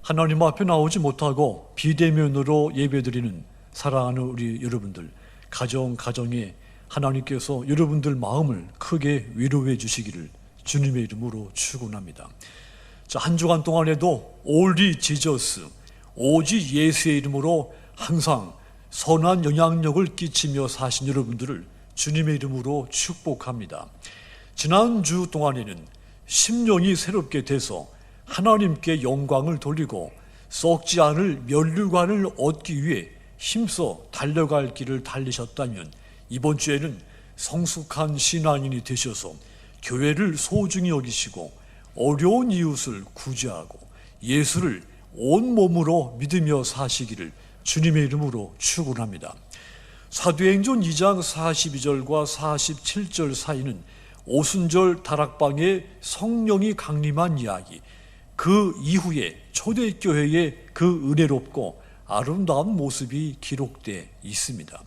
하나님 앞에 나오지 못하고 비대면으로 예배드리는 사랑하는 우리 여러분들, 가정에 하나님께서 여러분들 마음을 크게 위로해 주시기를 주님의 이름으로 축원합니다. 자, 한 주간 동안에도 Only Jesus, 오직 예수의 이름으로 항상 선한 영향력을 끼치며 사신 여러분들을 주님의 이름으로 축복합니다. 지난주 동안에는 심령이 새롭게 돼서 하나님께 영광을 돌리고 썩지 않을 면류관을 얻기 위해 힘써 달려갈 길을 달리셨다면, 이번 주에는 성숙한 신앙인이 되셔서 교회를 소중히 여기시고 어려운 이웃을 구제하고 예수를 온몸으로 믿으며 사시기를 주님의 이름으로 축원합니다. 사도행전 2장 42절과 47절 사이는 오순절 다락방에 성령이 강림한 이야기, 그 이후에 초대교회의 그 은혜롭고 아름다운 모습이 기록되어 있습니다.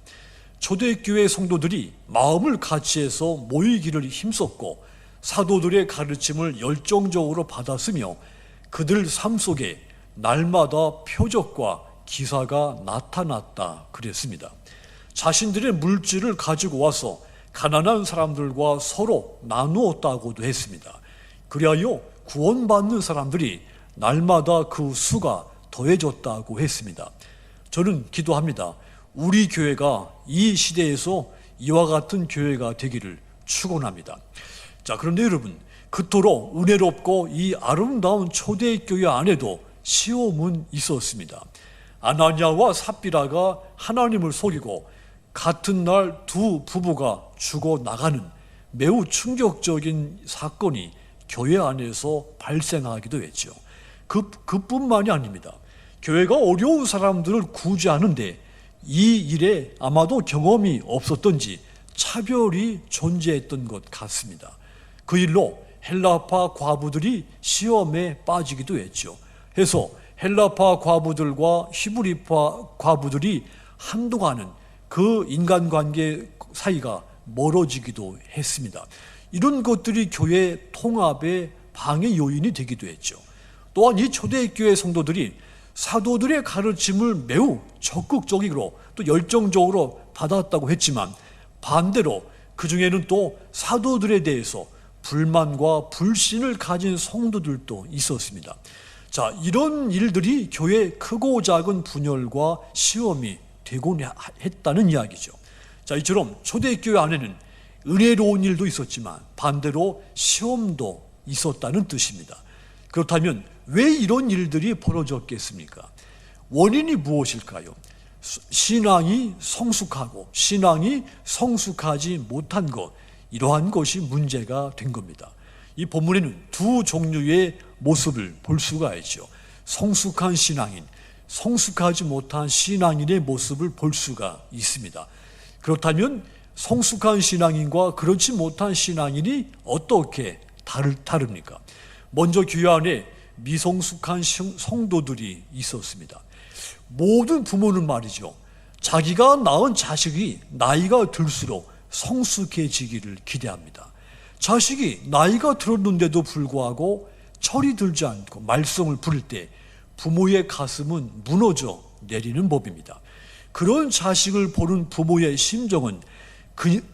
초대교회 성도들이 마음을 같이해서 모이기를 힘썼고 사도들의 가르침을 열정적으로 받았으며 그들 삶 속에 날마다 표적과 기사가 나타났다 그랬습니다. 자신들의 물질을 가지고 와서 가난한 사람들과 서로 나누었다고도 했습니다. 그리하여 구원받는 사람들이 날마다 그 수가 더해졌다고 했습니다. 저는 기도합니다. 우리 교회가 이 시대에서 이와 같은 교회가 되기를 축원합니다. 자, 그런데 여러분, 그토록 은혜롭고 이 아름다운 초대교회 안에도 시험은 있었습니다. 아나니아와 삽비라가 하나님을 속이고 같은 날 두 부부가 죽어 나가는 매우 충격적인 사건이 교회 안에서 발생하기도 했죠. 그뿐만이 아닙니다. 교회가 어려운 사람들을 구제하는데 이 일에 아마도 경험이 없었던지 차별이 존재했던 것 같습니다. 그 일로 헬라파 과부들이 시험에 빠지기도 했죠. 해서 헬라파 과부들과 히브리파 과부들이 한동안은 그 인간관계 사이가 멀어지기도 했습니다. 이런 것들이 교회 통합의 방해 요인이 되기도 했죠. 또한 이 초대교회 성도들이 사도들의 가르침을 매우 적극적으로 또 열정적으로 받았다고 했지만, 반대로 그 중에는 또 사도들에 대해서 불만과 불신을 가진 성도들도 있었습니다. 자, 이런 일들이 교회의 크고 작은 분열과 시험이 되곤 했다는 이야기죠. 자, 이처럼 초대교회 안에는 은혜로운 일도 있었지만 반대로 시험도 있었다는 뜻입니다. 그렇다면 왜 이런 일들이 벌어졌겠습니까? 원인이 무엇일까요? 신앙이 성숙하고 신앙이 성숙하지 못한 것, 이러한 것이 문제가 된 겁니다. 이 본문에는 두 종류의 모습을 볼 수가 있죠. 성숙한 신앙인, 성숙하지 못한 신앙인의 모습을 볼 수가 있습니다. 그렇다면 성숙한 신앙인과 그렇지 못한 신앙인이 어떻게 다릅니까? 먼저 교회 안에 미성숙한 성도들이 있었습니다. 모든 부모는 말이죠, 자기가 낳은 자식이 나이가 들수록 성숙해지기를 기대합니다. 자식이 나이가 들었는데도 불구하고 철이 들지 않고 말썽을 부릴 때 부모의 가슴은 무너져 내리는 법입니다. 그런 자식을 보는 부모의 심정은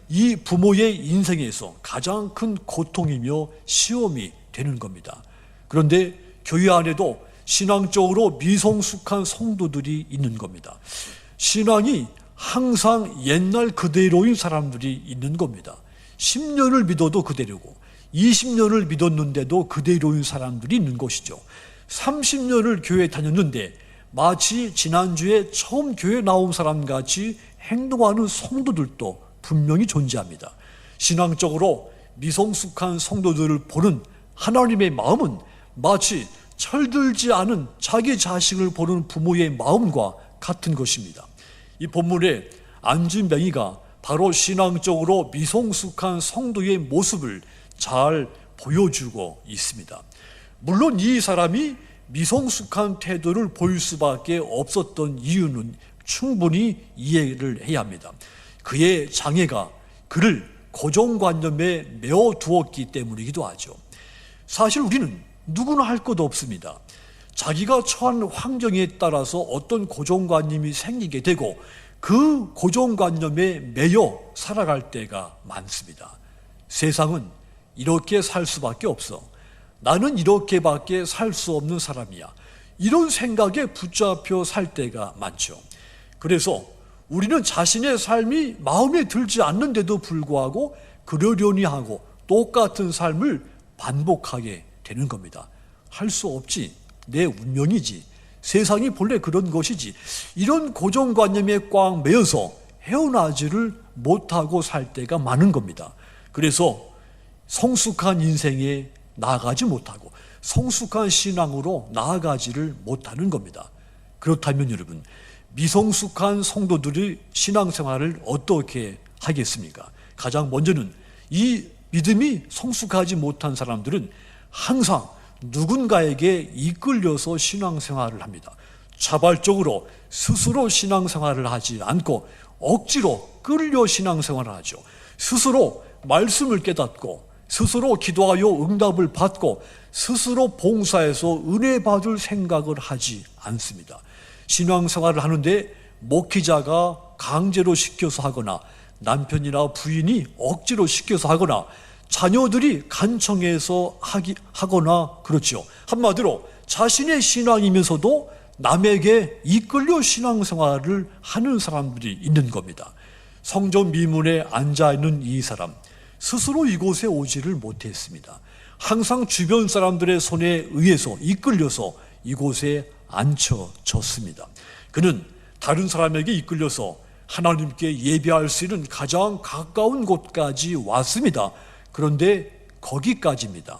이 부모의 인생에서 가장 큰 고통이며 시험이 되는 겁니다. 그런데 교회 안에도 신앙적으로 미성숙한 성도들이 있는 겁니다. 신앙이 항상 옛날 그대로인 사람들이 있는 겁니다. 10년을 믿어도 그대로고 20년을 믿었는데도 그대로인 사람들이 있는 것이죠. 30년을 교회 다녔는데 마치 지난주에 처음 교회 나온 사람 같이 행동하는 성도들도 분명히 존재합니다. 신앙적으로 미성숙한 성도들을 보는 하나님의 마음은 마치 철들지 않은 자기 자식을 보는 부모의 마음과 같은 것입니다. 이 본문에 안진뱅이가 바로 신앙적으로 미성숙한 성도의 모습을 잘 보여주고 있습니다. 물론 이 사람이 미성숙한 태도를 보일 수밖에 없었던 이유는 충분히 이해를 해야 합니다. 그의 장애가 그를 고정관념에 메어두었기 때문이기도 하죠. 사실 우리는 누구나 할 것 없습니다. 자기가 처한 환경에 따라서 어떤 고정관념이 생기게 되고 그 고정관념에 매여 살아갈 때가 많습니다. 세상은 이렇게 살 수밖에 없어. 나는 이렇게밖에 살 수 없는 사람이야. 이런 생각에 붙잡혀 살 때가 많죠. 그래서 우리는 자신의 삶이 마음에 들지 않는데도 불구하고 그러려니 하고 똑같은 삶을 반복하게 되는 겁니다. 할 수 없지. 내 운명이지. 세상이 본래 그런 것이지. 이런 고정관념에 꽉 매여서 헤어나지를 못하고 살 때가 많은 겁니다. 그래서 성숙한 인생에 나아가지 못하고 성숙한 신앙으로 나아가지를 못하는 겁니다. 그렇다면 여러분, 미성숙한 성도들이 신앙생활을 어떻게 하겠습니까? 가장 먼저는 이 믿음이 성숙하지 못한 사람들은 항상 누군가에게 이끌려서 신앙생활을 합니다. 자발적으로 스스로 신앙생활을 하지 않고 억지로 끌려 신앙생활을 하죠. 스스로 말씀을 깨닫고 스스로 기도하여 응답을 받고 스스로 봉사해서 은혜 받을 생각을 하지 않습니다. 신앙생활을 하는데 목회자가 강제로 시켜서 하거나 남편이나 부인이 억지로 시켜서 하거나 자녀들이 간청해서 하거나 그렇죠. 한마디로 자신의 신앙이면서도 남에게 이끌려 신앙생활을 하는 사람들이 있는 겁니다. 성전 미문에 앉아있는 이 사람, 스스로 이곳에 오지를 못했습니다. 항상 주변 사람들의 손에 의해서 이끌려서 이곳에 앉혀졌습니다. 그는 다른 사람에게 이끌려서 하나님께 예배할 수 있는 가장 가까운 곳까지 왔습니다. 그런데 거기까지입니다.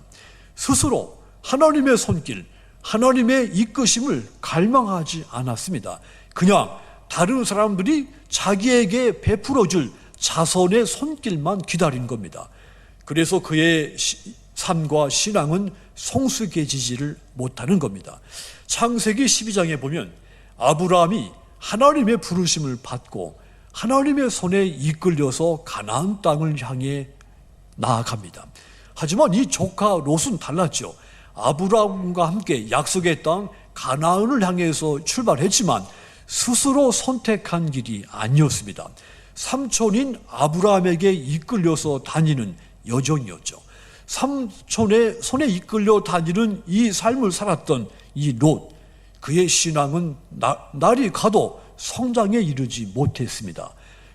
스스로 하나님의 손길, 하나님의 이끄심을 갈망하지 않았습니다. 그냥 다른 사람들이 자기에게 베풀어줄 자선의 손길만 기다린 겁니다. 그래서 그의 삶과 신앙은 성숙해지지를 못하는 겁니다. 창세기 12장에 보면 아브라함이 하나님의 부르심을 받고 하나님의 손에 이끌려서 가나안 땅을 향해 나아갑니다. 하지만 이 조카 롯은 달랐죠. 아브라함과 함께 약속의 땅 가나안을 향해서 출발했지만 스스로 선택한 길이 아니었습니다. 삼촌인 아브라함에게 이끌려서 다니는 여정이었죠. 삼촌의 손에 이끌려 다니는 이 삶을 살았던 이 롯, 그의 신앙은 날이 가도 성장에 이르지 못했습니다.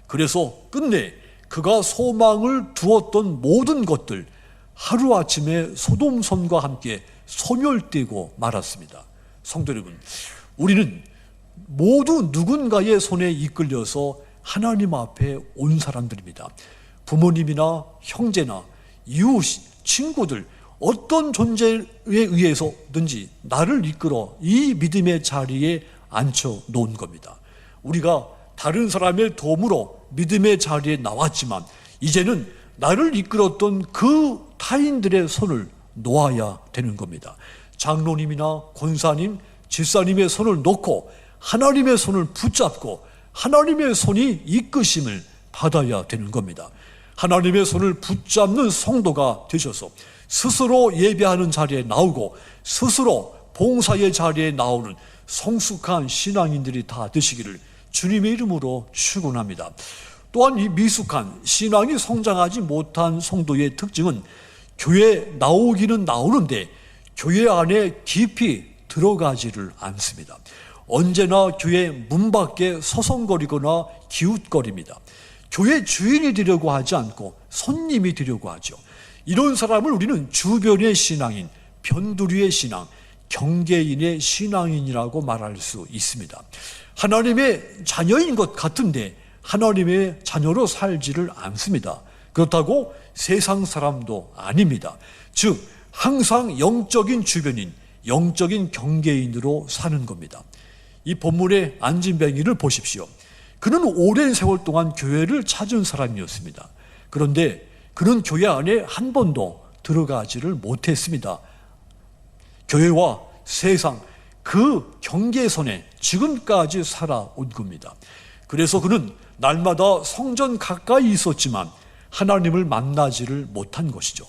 그래서 끝내 그가 소망을 두었던 모든 것들 하루아침에 소돔섬과 함께 소멸되고 말았습니다. 성도 여러분, 우리는 모두 누군가의 손에 이끌려서 하나님 앞에 온 사람들입니다. 부모님이나 형제나 이웃, 친구들, 어떤 존재에 의해서든지 나를 이끌어 이 믿음의 자리에 앉혀 놓은 겁니다. 우리가 다른 사람의 도움으로 믿음의 자리에 나왔지만 이제는 나를 이끌었던 그 타인들의 손을 놓아야 되는 겁니다. 장로님이나 권사님, 집사님의 손을 놓고 하나님의 손을 붙잡고 하나님의 손이 이끄심을 받아야 되는 겁니다. 하나님의 손을 붙잡는 성도가 되셔서 스스로 예배하는 자리에 나오고 스스로 봉사의 자리에 나오는 성숙한 신앙인들이 다 되시기를 주님의 이름으로 축원합니다. 또한 이 미숙한 신앙이 성장하지 못한 성도의 특징은 교회에 나오기는 나오는데 교회 안에 깊이 들어가지를 않습니다. 언제나 교회 문 밖에 서성거리거나 기웃거립니다. 교회 주인이 되려고 하지 않고 손님이 되려고 하죠. 이런 사람을 우리는 주변의 신앙인, 변두리의 신앙, 경계인의 신앙인이라고 말할 수 있습니다. 하나님의 자녀인 것 같은데 하나님의 자녀로 살지를 않습니다. 그렇다고 세상 사람도 아닙니다. 즉 항상 영적인 주변인, 영적인 경계인으로 사는 겁니다. 이 본문의 안진뱅이를 보십시오. 그는 오랜 세월 동안 교회를 찾은 사람이었습니다. 그런데 그는 교회 안에 한 번도 들어가지를 못했습니다. 교회와 세상 그 경계선에 지금까지 살아온 겁니다. 그래서 그는 날마다 성전 가까이 있었지만 하나님을 만나지를 못한 것이죠.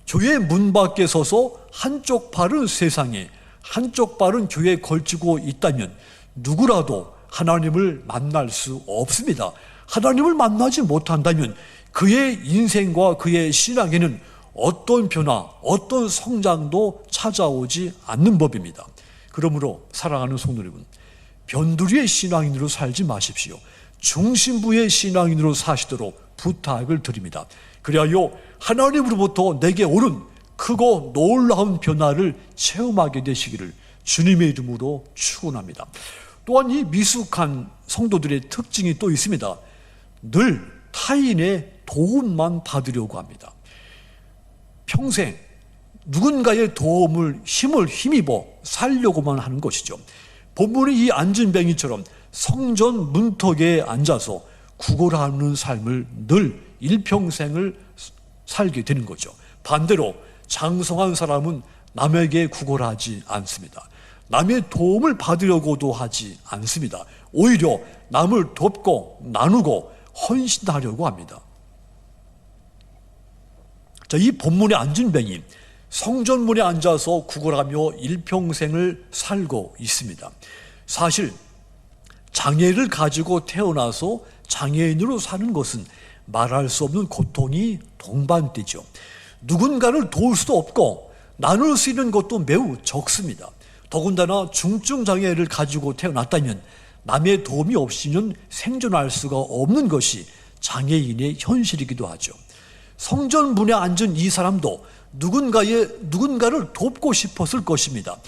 교회 문 밖에 서서 한쪽 발은 세상에 한쪽 발은 교회에 걸치고 있다면 누구라도 하나님을 만날 수 없습니다. 하나님을 만나지 못한다면 그의 인생과 그의 신앙에는 어떤 변화, 어떤 성장도 찾아오지 않는 법입니다. 그러므로 사랑하는 성도 여러분, 변두리의 신앙인으로 살지 마십시오. 중심부의 신앙인으로 사시도록 부탁을 드립니다. 그리하여 하나님으로부터 내게 오는 크고 놀라운 변화를 체험하게 되시기를 주님의 이름으로 축원합니다. 또한 이 미숙한 성도들의 특징이 또 있습니다. 늘 타인의 도움만 받으려고 합니다. 평생 누군가의 도움을 힘을 힘입어 살려고만 하는 것이죠. 본문이 이 안진뱅이처럼 성전 문턱에 앉아서 구걸하는 삶을 늘 일평생을 살게 되는 거죠. 반대로 장성한 사람은 남에게 구걸하지 않습니다. 남의 도움을 받으려고도 하지 않습니다. 오히려 남을 돕고 나누고 헌신하려고 합니다. 자, 이 본문의 안진뱅이 성전문에 앉아서 구걸하며 일평생을 살고 있습니다. 사실 장애를 가지고 태어나서 장애인으로 사는 것은 말할 수 없는 고통이 동반되죠. 누군가를 도울 수도 없고 나눌 수 있는 것도 매우 적습니다. 더군다나 중증 장애를 가지고 태어났다면 남의 도움이 없이는 생존할 수가 없는 것이 장애인의 현실이기도 하죠. 성전 문에 앉은 이 사람도 누군가를 돕고 싶었을 것입니다.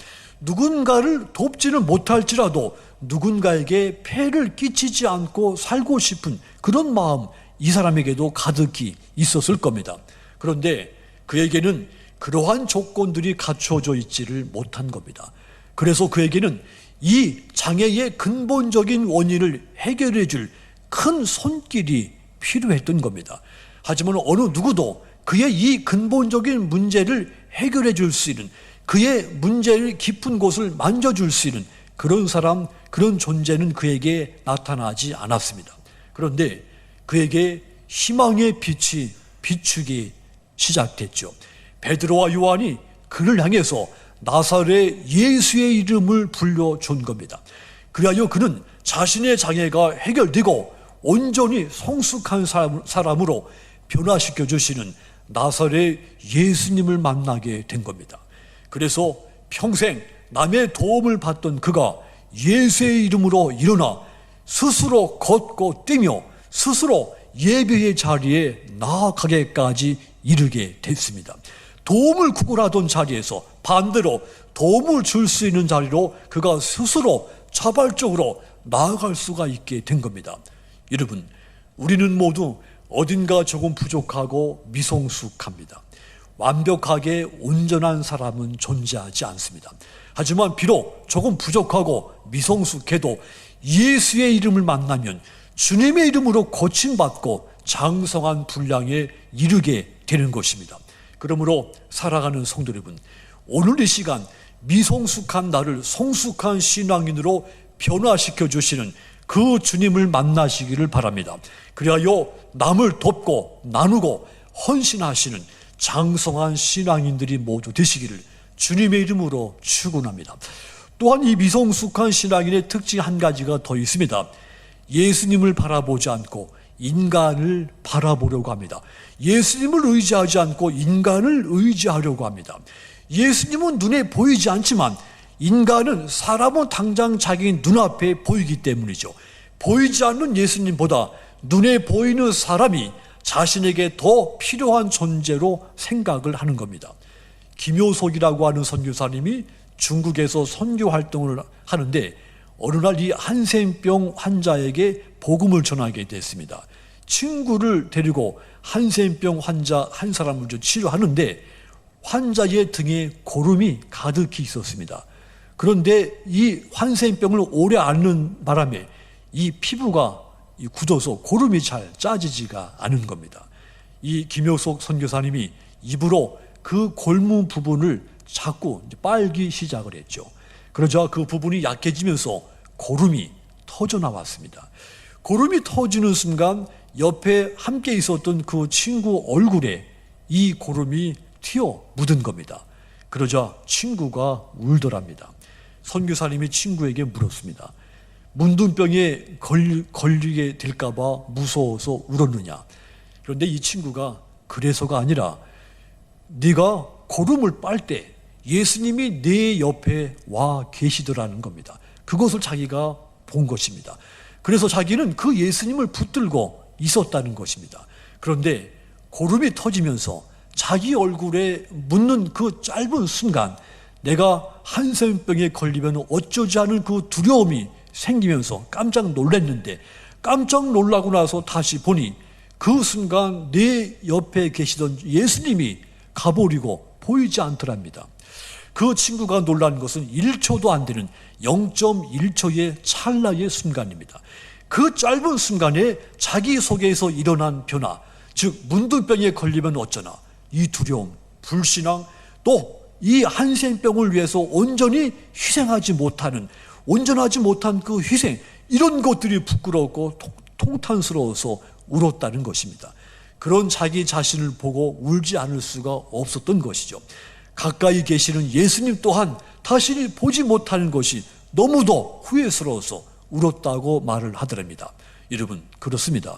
누군가를 돕지는 못할지라도 누군가에게 폐를 끼치지 않고 살고 싶은 그런 마음 이 사람에게도 가득히 있었을 겁니다. 그런데 그에게는 그러한 조건들이 갖춰져 있지를 못한 겁니다. 그래서 그에게는 이 장애의 근본적인 원인을 해결해 줄 큰 손길이 필요했던 겁니다. 하지만 어느 누구도 그의 이 근본적인 문제를 해결해 줄 수 있는, 그의 문제의 깊은 곳을 만져줄 수 있는 그런 사람, 그런 존재는 그에게 나타나지 않았습니다. 그런데 그에게 희망의 빛이 비추기 시작됐죠. 베드로와 요한이 그를 향해서 나사렛 예수의 이름을 불려준 겁니다. 그리하여 그는 자신의 장애가 해결되고 온전히 성숙한 사람으로 변화시켜 주시는 나사렛 예수님을 만나게 된 겁니다. 그래서 평생 남의 도움을 받던 그가 예수의 이름으로 일어나 스스로 걷고 뛰며 스스로 예배의 자리에 나아가게까지 이르게 됐습니다. 도움을 구걸하던 자리에서 반대로 도움을 줄 수 있는 자리로 그가 스스로 자발적으로 나아갈 수가 있게 된 겁니다. 여러분, 우리는 모두 어딘가 조금 부족하고 미성숙합니다. 완벽하게 온전한 사람은 존재하지 않습니다. 하지만 비록 조금 부족하고 미성숙해도 예수의 이름을 만나면 주님의 이름으로 고침받고 장성한 분량에 이르게 되는 것입니다. 그러므로 살아가는 성도 여러분, 오늘 이 시간 미성숙한 나를 성숙한 신앙인으로 변화시켜 주시는 그 주님을 만나시기를 바랍니다. 그리하여 남을 돕고 나누고 헌신하시는 장성한 신앙인들이 모두 되시기를 주님의 이름으로 축원합니다. 또한 이 미성숙한 신앙인의 특징 한 가지가 더 있습니다. 예수님을 바라보지 않고 인간을 바라보려고 합니다. 예수님을 의지하지 않고 인간을 의지하려고 합니다. 예수님은 눈에 보이지 않지만 인간은, 사람은 당장 자기 눈앞에 보이기 때문이죠. 보이지 않는 예수님보다 눈에 보이는 사람이 자신에게 더 필요한 존재로 생각을 하는 겁니다. 김효석이라고 하는 선교사님이 중국에서 선교 활동을 하는데 어느 날 이 한센병 환자에게 복음을 전하게 됐습니다. 친구를 데리고 한센병 환자 한 사람을 치료하는데 환자의 등에 고름이 가득히 있었습니다. 그런데 이 한센병을 오래 앓는 바람에 이 피부가 굳어서 고름이 잘 짜지지가 않은 겁니다. 이 김효석 선교사님이 입으로 그 골무 부분을 자꾸 빨기 시작을 했죠. 그러자 그 부분이 약해지면서 고름이 터져 나왔습니다. 고름이 터지는 순간 옆에 함께 있었던 그 친구 얼굴에 이 고름이 튀어 묻은 겁니다. 그러자 친구가 울더랍니다. 선교사님이 친구에게 물었습니다. 문둥병에 걸리게 될까봐 무서워서 울었느냐? 그런데 이 친구가 그래서가 아니라 네가 걸음을 빨 때 예수님이 내 옆에 와 계시더라는 겁니다. 그것을 자기가 본 것입니다. 그래서 자기는 그 예수님을 붙들고 있었다는 것입니다. 그런데 고름이 터지면서 자기 얼굴에 묻는 그 짧은 순간 내가 한센병에 걸리면 어쩌지 않은 그 두려움이 생기면서 깜짝 놀랐는데, 깜짝 놀라고 나서 다시 보니 그 순간 내 옆에 계시던 예수님이 가버리고 보이지 않더랍니다. 그 친구가 놀란 것은 1초도 안 되는 0.1초의 찰나의 순간입니다. 그 짧은 순간에 자기 속에서 일어난 변화, 즉 문둥병에 걸리면 어쩌나, 이 두려움, 불신앙, 또 이 한센병을 위해서 온전히 희생하지 못하는, 온전하지 못한 그 희생, 이런 것들이 부끄럽고 통탄스러워서 울었다는 것입니다. 그런 자기 자신을 보고 울지 않을 수가 없었던 것이죠. 가까이 계시는 예수님 또한 자신이 보지 못하는 것이 너무도 후회스러워서 울었다고 말을 하더랍니다. 여러분, 그렇습니다.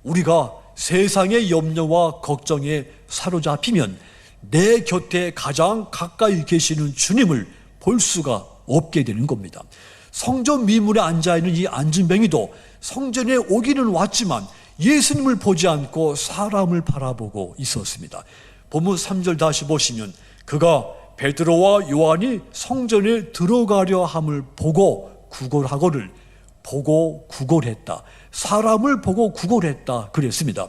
우리가 세상의 염려와 걱정에 사로잡히면 내 곁에 가장 가까이 계시는 주님을 볼 수가 없게 되는 겁니다. 성전 미문에 앉아있는 이 안진뱅이도 성전에 오기는 왔지만 예수님을 보지 않고 사람을 바라보고 있었습니다. 본문 3절 다시 보시면 그가 베드로와 요한이 성전에 들어가려 함을 보고 구걸하거늘, 보고 구걸했다. 사람을 보고 구걸했다 그랬습니다.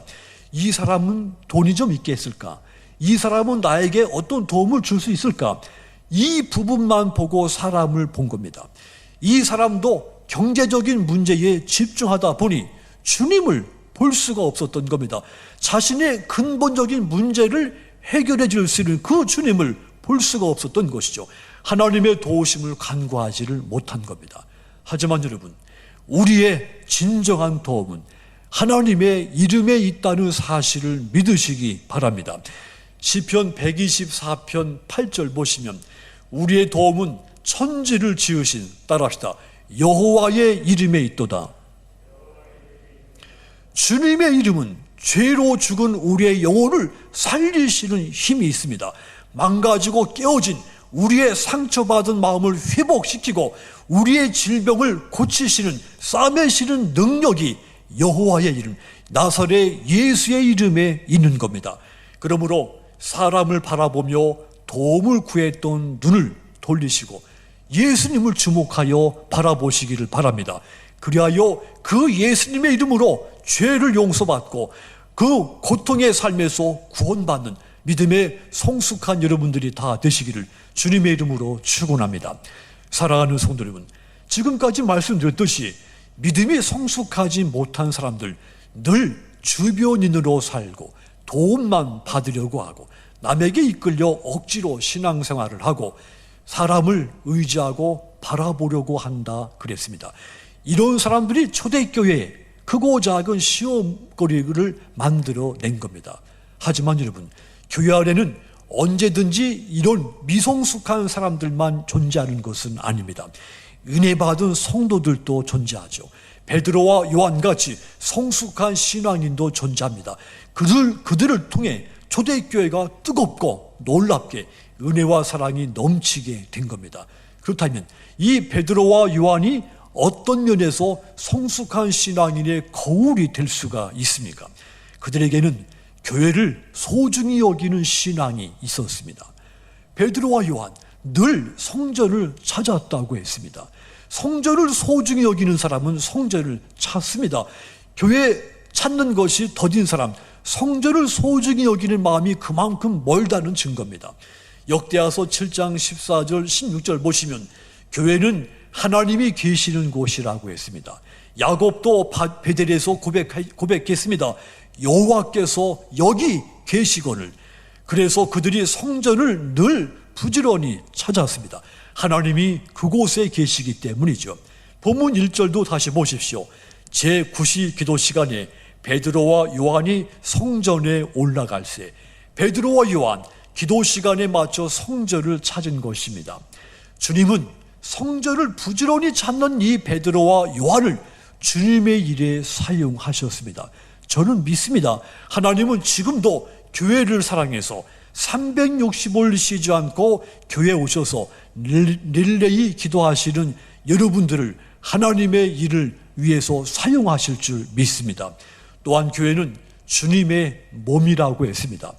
이 사람은 돈이 좀 있겠을까? 이 사람은 나에게 어떤 도움을 줄 수 있을까? 이 부분만 보고 사람을 본 겁니다. 이 사람도 경제적인 문제에 집중하다 보니 주님을 볼 수가 없었던 겁니다. 자신의 근본적인 문제를 해결해 줄 수 있는 그 주님을 볼 수가 없었던 것이죠. 하나님의 도우심을 간구하지를 못한 겁니다. 하지만 여러분, 우리의 진정한 도움은 하나님의 이름에 있다는 사실을 믿으시기 바랍니다. 시편 124편 8절 보시면 우리의 도움은 천지를 지으신, 따라합시다, 여호와의 이름에 있도다. 주님의 이름은 죄로 죽은 우리의 영혼을 살리시는 힘이 있습니다. 망가지고 깨어진 우리의 상처받은 마음을 회복시키고 우리의 질병을 고치시는, 싸매시는 능력이 여호와의 이름, 나사렛 예수의 이름에 있는 겁니다. 그러므로 사람을 바라보며 도움을 구했던 눈을 돌리시고 예수님을 주목하여 바라보시기를 바랍니다. 그리하여 그 예수님의 이름으로 죄를 용서받고 그 고통의 삶에서 구원받는 믿음의 성숙한 여러분들이 다 되시기를 주님의 이름으로 축원합니다. 사랑하는 성도 여러분, 지금까지 말씀드렸듯이 믿음이 성숙하지 못한 사람들 늘 주변인으로 살고 도움만 받으려고 하고 남에게 이끌려 억지로 신앙생활을 하고 사람을 의지하고 바라보려고 한다 그랬습니다. 이런 사람들이 초대교회에 크고 작은 시험거리를 만들어낸 겁니다. 하지만 여러분, 교회 안에는 언제든지 이런 미성숙한 사람들만 존재하는 것은 아닙니다. 은혜 받은 성도들도 존재하죠. 베드로와 요한같이 성숙한 신앙인도 존재합니다. 그들을 통해 초대교회가 뜨겁고 놀랍게 은혜와 사랑이 넘치게 된 겁니다. 그렇다면 이 베드로와 요한이 어떤 면에서 성숙한 신앙인의 거울이 될 수가 있습니까? 그들에게는 교회를 소중히 여기는 신앙이 있었습니다. 베드로와 요한 늘 성전을 찾았다고 했습니다. 성전을 소중히 여기는 사람은 성전을 찾습니다. 교회 찾는 것이 더딘 사람, 성전을 소중히 여기는 마음이 그만큼 멀다는 증거입니다. 역대하서 7장 14절 16절 보시면 교회는 하나님이 계시는 곳이라고 했습니다. 야곱도 베델에서 고백했습니다. 여호와께서 여기 계시거늘. 그래서 그들이 성전을 늘 부지런히 찾았습니다. 하나님이 그곳에 계시기 때문이죠. 본문 1절도 다시 보십시오. 제9시 기도 시간에 베드로와 요한이 성전에 올라갈새 베드로와 요한 기도 시간에 맞춰 성전을 찾은 것입니다. 주님은 성전을 부지런히 찾는 이 베드로와 요한을 주님의 일에 사용하셨습니다. 저는 믿습니다. 하나님은 지금도 교회를 사랑해서 365일 쉬지 않고 교회에 오셔서 릴레이 기도하시는 여러분들을 하나님의 일을 위해서 사용하실 줄 믿습니다. 또한 교회는 주님의 몸이라고 했습니다.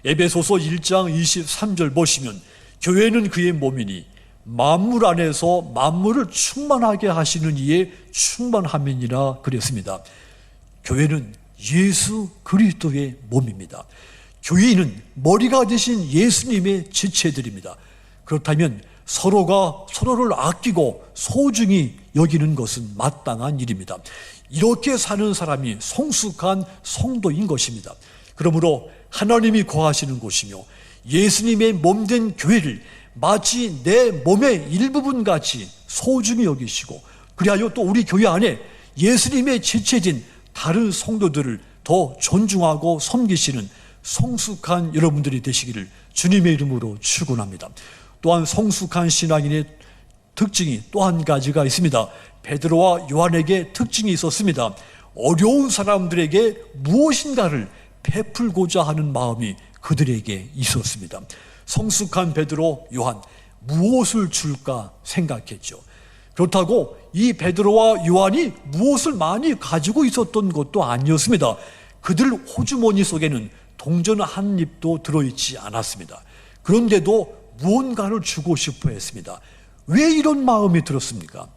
에베소서 1장 23절 보시면 교회는 그의 몸이니 만물 안에서 만물을 충만하게 하시는 이의 충만함이니라 그랬습니다. 교회는 예수 그리스도의 몸입니다. 교인은 머리가 되신 예수님의 지체들입니다. 그렇다면 서로가 서로를 아끼고 소중히 여기는 것은 마땅한 일입니다. 이렇게 사는 사람이 성숙한 성도인 것입니다. 그러므로 하나님이 거하시는 곳이며 예수님의 몸된 교회를 마치 내 몸의 일부분 같이 소중히 여기시고, 그리하여 또 우리 교회 안에 예수님의 지체진 다른 성도들을 더 존중하고 섬기시는 성숙한 여러분들이 되시기를 주님의 이름으로 축원합니다. 또한 성숙한 신앙인의 특징이 또 한 가지가 있습니다. 베드로와 요한에게 특징이 있었습니다. 어려운 사람들에게 무엇인가를 베풀고자 하는 마음이 그들에게 있었습니다. 성숙한 베드로, 요한, 무엇을 줄까 생각했죠. 그렇다고 이 베드로와 요한이 무엇을 많이 가지고 있었던 것도 아니었습니다. 그들 호주머니 속에는 동전 한 입도 들어있지 않았습니다. 그런데도 무언가를 주고 싶어 했습니다. 왜 이런 마음이 들었습니까?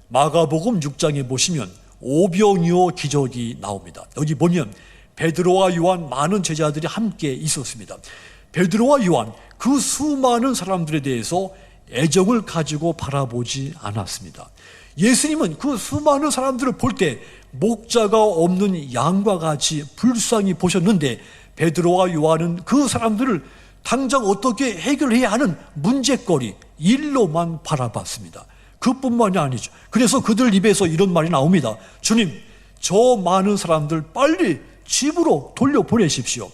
마가복음 6장에 보시면 오병이어 기적이 나옵니다. 여기 보면 베드로와 요한 많은 제자들이 함께 있었습니다. 베드로와 요한 그 수많은 사람들에 대해서 애정을 가지고 바라보지 않았습니다. 예수님은 그 수많은 사람들을 볼 때 목자가 없는 양과 같이 불쌍히 보셨는데, 베드로와 요한은 그 사람들을 당장 어떻게 해결해야 하는 문제거리, 일로만 바라봤습니다. 그뿐만이 아니죠. 그래서 그들 입에서 이런 말이 나옵니다. 주님, 저 많은 사람들 빨리 집으로 돌려보내십시오.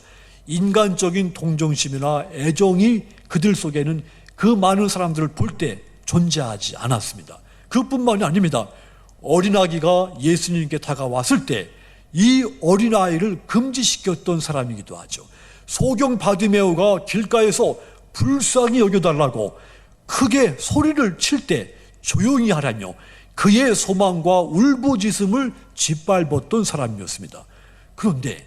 인간적인 동정심이나 애정이 그들 속에는 그 많은 사람들을 볼 때 존재하지 않았습니다. 그뿐만이 아닙니다. 어린아기가 예수님께 다가왔을 때 이 어린아이를 금지시켰던 사람이기도 하죠. 소경 바디메오가 길가에서 불쌍히 여겨달라고 크게 소리를 칠 때 조용히 하라며 그의 소망과 울부짖음을 짓밟았던 사람이었습니다. 그런데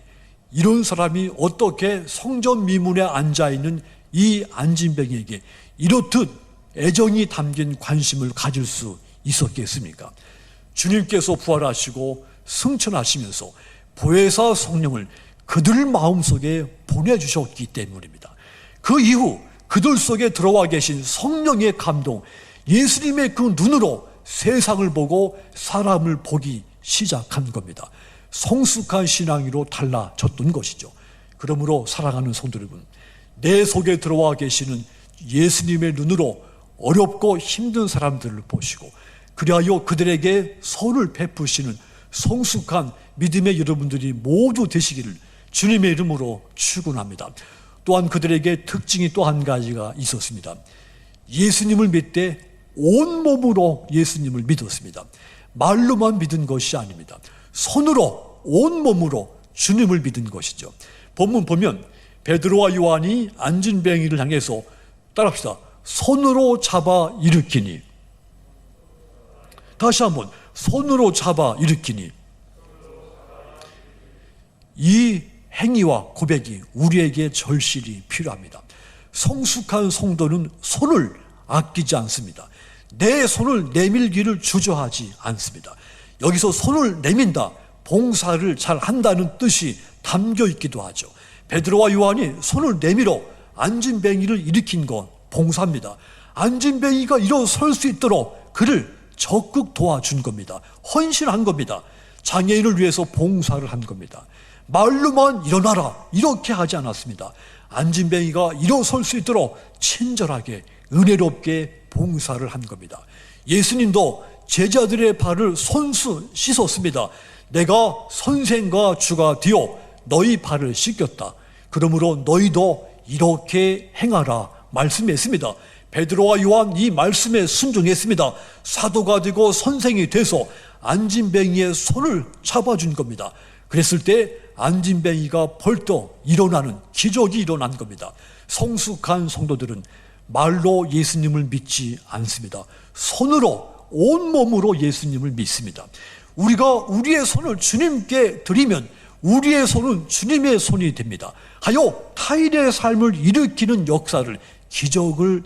이런 사람이 어떻게 성전 미문에 앉아있는 이 안진뱅이에게 이렇듯 애정이 담긴 관심을 가질 수 있었겠습니까? 주님께서 부활하시고 승천하시면서 보혜사 성령을 그들 마음속에 보내주셨기 때문입니다. 그 이후 그들 속에 들어와 계신 성령의 감동, 예수님의 그 눈으로 세상을 보고 사람을 보기 시작한 겁니다. 성숙한 신앙으로 달라졌던 것이죠. 그러므로 사랑하는 성도 여러분, 내 속에 들어와 계시는 예수님의 눈으로 어렵고 힘든 사람들을 보시고 그리하여 그들에게 선을 베푸시는 성숙한 믿음의 여러분들이 모두 되시기를 주님의 이름으로 축원합니다. 또한 그들에게 특징이 또 한 가지가 있었습니다. 예수님을 믿되 온몸으로 예수님을 믿었습니다. 말로만 믿은 것이 아닙니다. 손으로, 온몸으로 주님을 믿은 것이죠. 본문 보면 베드로와 요한이 안진뱅이를 향해서 따라합시다. 손으로 잡아 일으키니. 다시 한번 손으로 잡아 일으키니. 이 행위와 고백이 우리에게 절실히 필요합니다. 성숙한 성도는 손을 아끼지 않습니다. 내 손을 내밀기를 주저하지 않습니다. 여기서 손을 내민다, 봉사를 잘 한다는 뜻이 담겨 있기도 하죠. 베드로와 요한이 손을 내밀어 안진뱅이를 일으킨 건 봉사입니다. 안진뱅이가 일어설 수 있도록 그를 적극 도와준 겁니다. 헌신한 겁니다. 장애인을 위해서 봉사를 한 겁니다. 말로만 일어나라 이렇게 하지 않았습니다. 안진뱅이가 일어설 수 있도록 친절하게 은혜롭게 봉사를 한 겁니다. 예수님도 제자들의 발을 손수 씻었습니다. 내가 선생과 주가 되어 너희 발을 씻겼다. 그러므로 너희도 이렇게 행하라 말씀했습니다. 베드로와 요한 이 말씀에 순종했습니다. 사도가 되고 선생이 돼서 안진뱅이의 손을 잡아준 겁니다. 그랬을 때 안진뱅이가 벌떡 일어나는 기적이 일어난 겁니다. 성숙한 성도들은 말로 예수님을 믿지 않습니다. 손으로, 온몸으로 예수님을 믿습니다. 우리가 우리의 손을 주님께 드리면 우리의 손은 주님의 손이 됩니다. 하여 타인의 삶을 일으키는 역사를, 기적을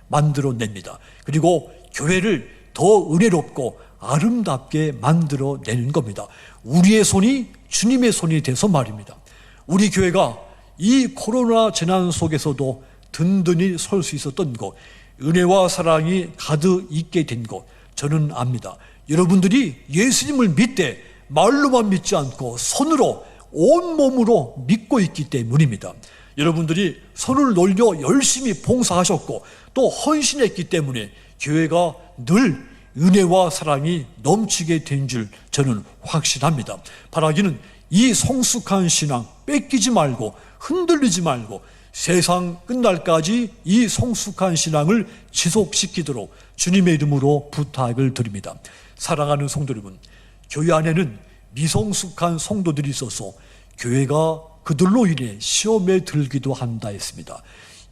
만들어냅니다. 그리고 교회를 더 은혜롭고 아름답게 만들어내는 겁니다. 우리의 손이 주님의 손이 돼서 말입니다. 우리 교회가 이 코로나 재난 속에서도 든든히 설 수 있었던 것, 은혜와 사랑이 가득 있게 된 것, 저는 압니다. 여러분들이 예수님을 믿되 말로만 믿지 않고 손으로, 온몸으로 믿고 있기 때문입니다. 여러분들이 손을 놀려 열심히 봉사하셨고 또 헌신했기 때문에 교회가 늘 은혜와 사랑이 넘치게 된 줄 저는 확신합니다. 바라기는 이 성숙한 신앙 뺏기지 말고 흔들리지 말고 세상 끝날까지 이 성숙한 신앙을 지속시키도록 주님의 이름으로 부탁을 드립니다. 사랑하는 성도 여러분, 교회 안에는 미성숙한 성도들이 있어서 교회가 그들로 인해 시험에 들기도 한다 했습니다.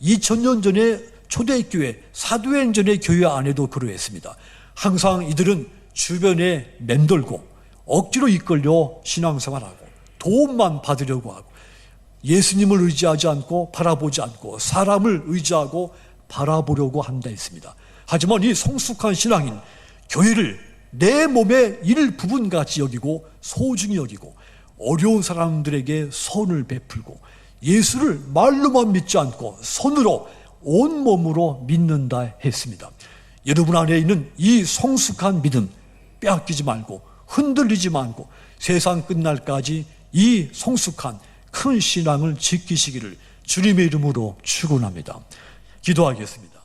2000년 전에 초대교회, 사도행전의 교회 안에도 그러했습니다. 항상 이들은 주변에 맴돌고 억지로 이끌려 신앙생활하고 도움만 받으려고 하고 예수님을 의지하지 않고 바라보지 않고 사람을 의지하고 바라보려고 한다 했습니다. 하지만 이 성숙한 신앙인 교회를 내 몸의 일부분같이 여기고 소중히 여기고 어려운 사람들에게 선을 베풀고 예수를 말로만 믿지 않고 손으로 온몸으로 믿는다 했습니다. 여러분 안에 있는 이 성숙한 믿음 빼앗기지 말고 흔들리지 말고 세상 끝날까지 이 성숙한 큰 신앙을 지키시기를 주님의 이름으로 축원합니다. 기도하겠습니다.